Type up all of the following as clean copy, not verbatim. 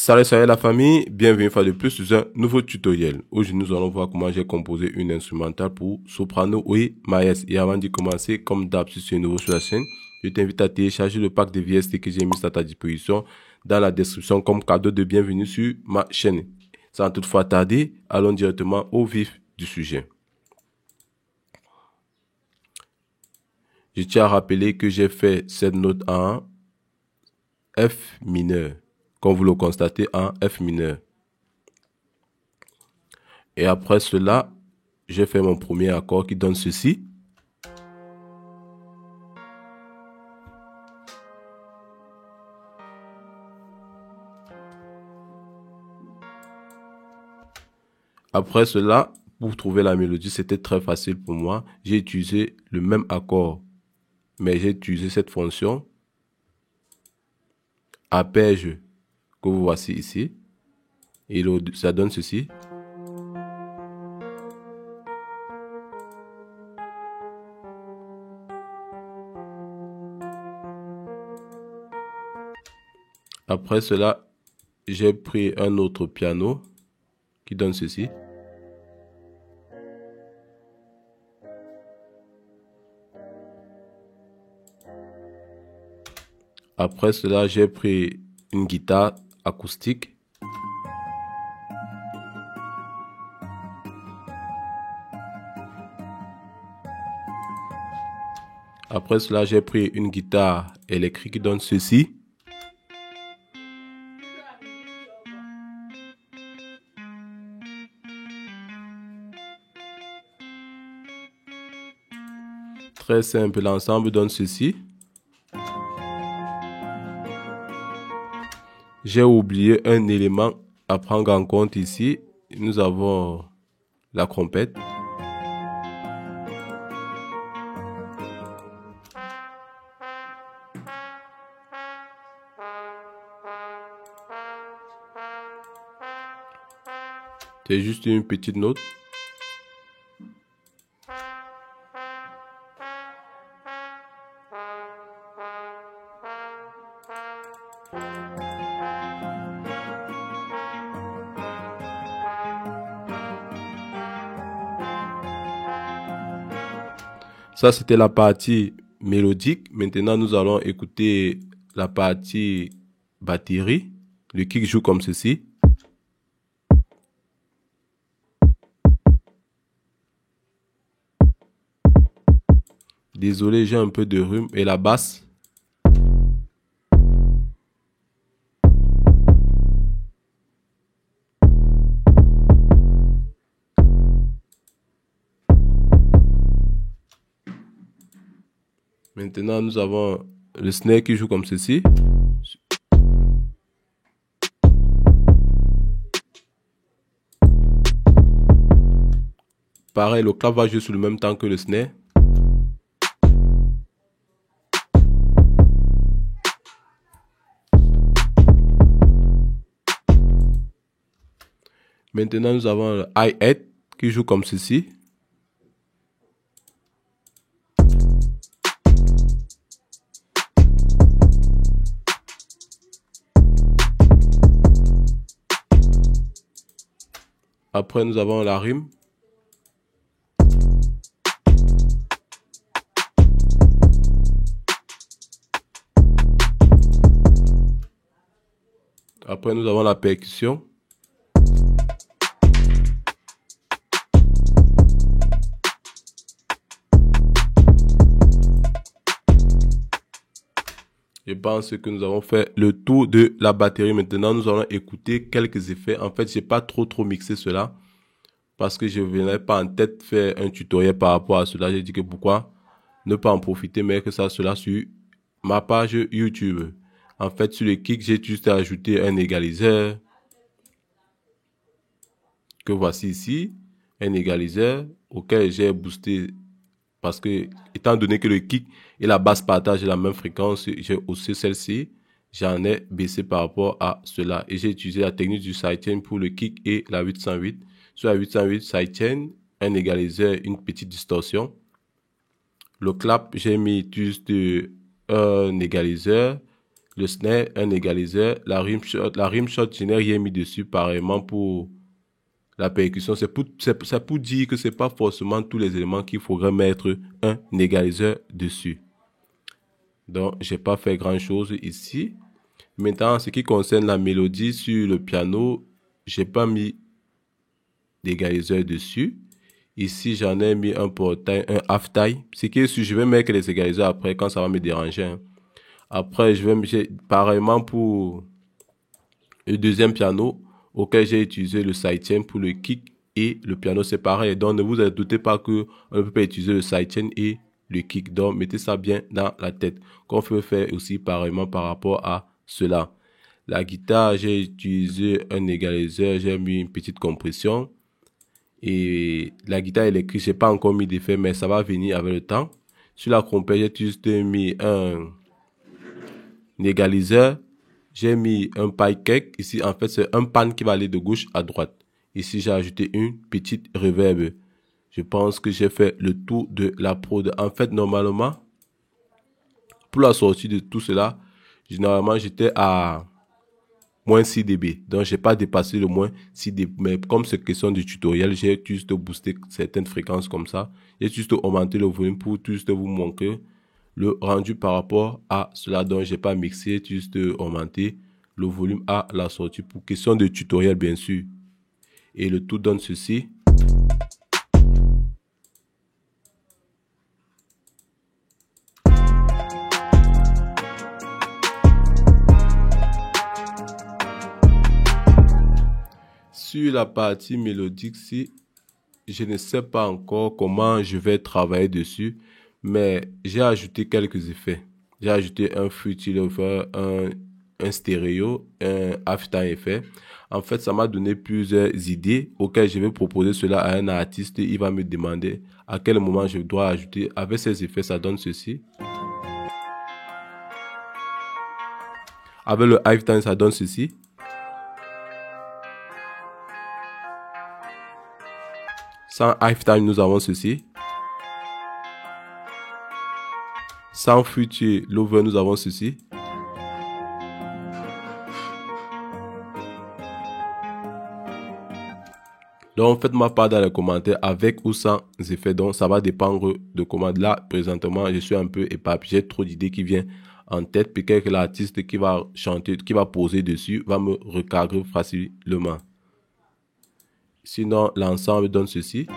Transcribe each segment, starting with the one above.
Salut la famille, bienvenue une fois de plus sur un nouveau tutoriel. Aujourd'hui nous allons voir comment j'ai composé une instrumentale pour soprano et maes. Et avant de commencer, comme d'hab si tu es nouveau sur la chaîne, je t'invite à télécharger le pack de VST que j'ai mis à ta disposition dans la description comme cadeau de bienvenue sur ma chaîne. Sans toutefois tarder, allons directement au vif du sujet. Je tiens à rappeler que j'ai fait cette note en F mineur, comme vous le constatez en F mineur. Et après cela, j'ai fait mon premier accord qui donne ceci. Après cela, pour trouver la mélodie, c'était très facile pour moi. J'ai utilisé le même accord, mais j'ai utilisé cette fonction arpège que vous voici ici. Et ça donne ceci. Après cela, j'ai pris un autre piano qui donne ceci. Après cela, j'ai pris une guitare acoustique. Après cela, j'ai pris une guitare électrique qui donne ceci. Très simple, l'ensemble donne ceci. J'ai oublié un élément à prendre en compte ici. Nous avons la trompette. C'est juste une petite note. Ça, c'était la partie mélodique. Maintenant, nous allons écouter la partie batterie. Le kick joue comme ceci. Désolé, j'ai un peu de rhume. Et la basse. Maintenant, nous avons le snare qui joue comme ceci. Pareil, le clap va jouer sur le même temps que le snare. Maintenant, nous avons le hi-hat qui joue comme ceci. Après, nous avons la rime. Après, nous avons la percussion. Je pense que nous avons fait le tour de la batterie. Maintenant, nous allons écouter quelques effets. En fait, j'ai pas trop mixé cela parce que je venais pas en tête faire un tutoriel par rapport à cela. J'ai dit que pourquoi ne pas en profiter, mais que ça cela sur ma page YouTube. En fait, sur le kick, j'ai juste ajouté un égaliseur que voici ici, un égaliseur auquel j'ai boosté parce que, étant donné que le kick et la basse partagent la même fréquence, j'ai aussi celle-ci. J'en ai baissé par rapport à cela. Et j'ai utilisé la technique du sidechain pour le kick et la 808. Sur la 808 sidechain, un égaliseur, une petite distorsion. Le clap, j'ai mis juste un égaliseur. le snare, un égaliseur, la rimshot, je n'ai rien mis dessus, pareillement pour la percussion. C'est pour dire que c'est pas forcément tous les éléments qu'il faudrait mettre un égaliseur dessus. Donc, j'ai pas fait grand chose ici. Maintenant, en ce qui concerne la mélodie sur le piano, j'ai pas mis d'égaliseur dessus. Ici, j'en ai mis un portail, un half-tie. Ce qui est sûr, je vais mettre les égaliseurs après quand ça va me déranger. Hein. Après, je vais mettre pareillement pour le deuxième piano auquel j'ai utilisé le sidechain pour le kick et le piano, c'est pareil. Donc, ne vous doutez pas que on ne peut pas utiliser le sidechain et le kick. Donc, mettez ça bien dans la tête. Qu'on peut faire aussi pareillement par rapport à cela. La guitare, j'ai utilisé un égaliseur, j'ai mis une petite compression. Et la guitare électrique, j'ai pas encore mis d'effet, mais ça va venir avec le temps. Sur la trompette, j'ai juste mis un égaliseur. J'ai mis un pancake. Ici, en fait, c'est un pan qui va aller de gauche à droite. Ici, j'ai ajouté une petite reverb. Je pense que j'ai fait le tour de la prod. En fait, normalement, pour la sortie de tout cela, généralement, j'étais à moins 6 dB. Donc, j'ai pas dépassé le moins 6 dB. Mais comme c'est question du tutoriel, j'ai juste boosté certaines fréquences comme ça. J'ai juste augmenté le volume pour juste vous montrer le rendu par rapport à cela. Donc, j'ai pas mixé, juste augmenté le volume à la sortie pour question de tutoriel, bien sûr. Et le tout donne ceci. Sur la partie mélodique, si je ne sais pas encore comment je vais travailler dessus, mais j'ai ajouté quelques effets. J'ai ajouté un Fruity Lover, un stéréo, un halftime effet. En fait, ça m'a donné plusieurs idées auxquelles je vais proposer cela à un artiste. Il va me demander à quel moment je dois ajouter. Avec ces effets, ça donne ceci. Avec le halftime, ça donne ceci. Sans halftime, nous avons ceci. Sans Fruity Lover, nous avons ceci. Donc, faites-moi part dans les commentaires avec ou sans effet. Donc, ça va dépendre de comment. Là, présentement, je suis un peu éparpillé. J'ai trop d'idées qui viennent en tête. Peut-être que l'artiste qui va chanter, qui va poser dessus, va me recadrer facilement. Sinon, l'ensemble donne ceci.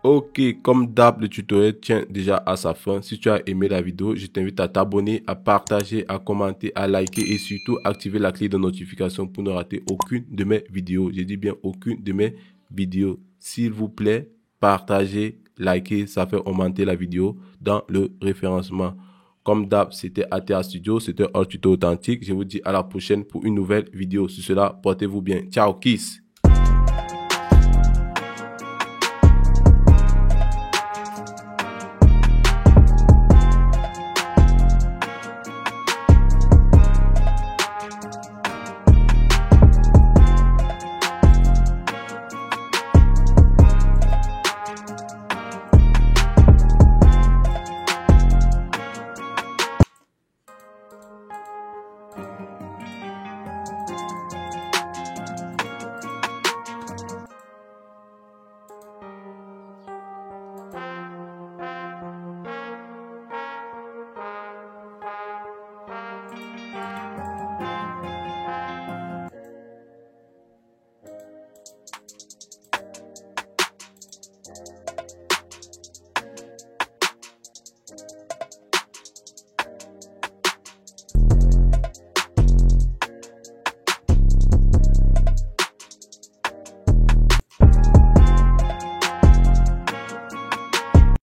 Ok, comme d'hab, le tutoriel tient déjà à sa fin. Si tu as aimé la vidéo, je t'invite à t'abonner, à partager, à commenter, à liker et surtout activer la cloche de notification pour ne rater aucune de mes vidéos. Je dis bien aucune de mes vidéos. S'il vous plaît, partagez, likez, ça fait augmenter la vidéo dans le référencement. Comme d'hab, c'était ATA Studio, c'était un tuto authentique. Je vous dis à la prochaine pour une nouvelle vidéo. Sur cela, portez-vous bien. Ciao, kiss!